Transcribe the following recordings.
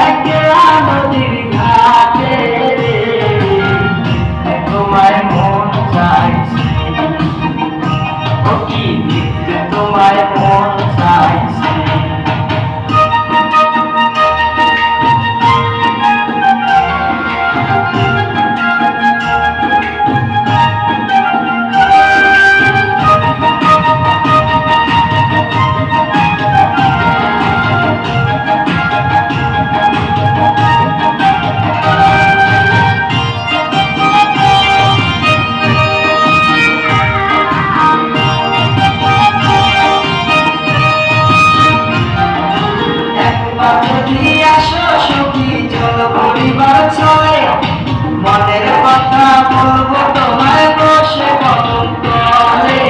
একলা নদীর ঘাটে রে, তোমায় মন চাইছে, ও কি দেখতে তোমায় মন চাইছে। মনের কথা বলবো তোমায় বসে কদম তলে,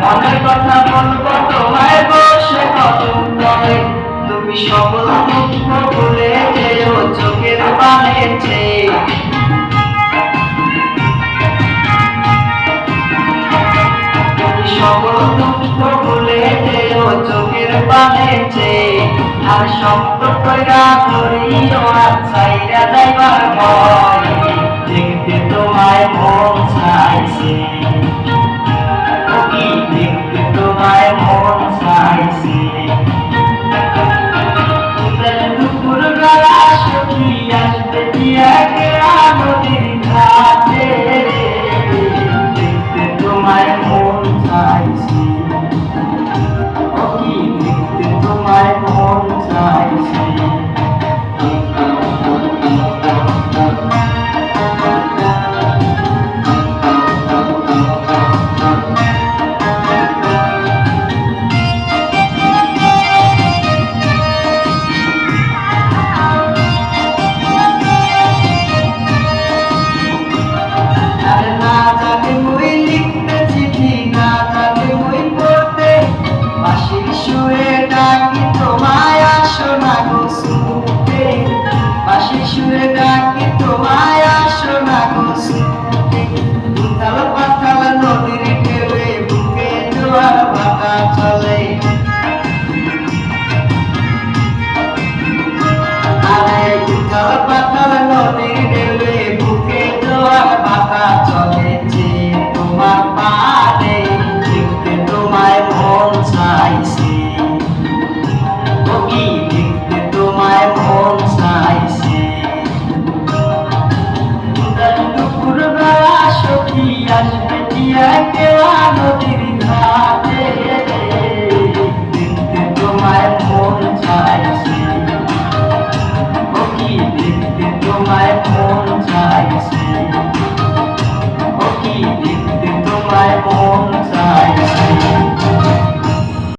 মনের কথা বলবো তোমায় বসে কদম তলে। তুমি সকল দুঃখ ভুলে যেও চোখের পানে চেয়ে, তুমি সকল দুঃখ ভুলে যেও চোখের পানে চেয়ে। আর শব্দ কইরা করিও আর চাইরা যাইবার ভয়, দেখতে তোমায় মন চাইছে, ও কি দেখতে তোমায় মন চাইছে। দুপুর বেলা সখী আসবে কি একলা নদীর ঘাটে রে, দেখতে তোমায় মন চাইছে, ও কি দেখতে তোমায় মন চাইছে। সুরে ডাকি তোমায় আসো না গো শুনতে, উথাল পাথাল নদীর ঢেউয়ে বুকে জোয়ার ভাটা চলে। আরে উথাল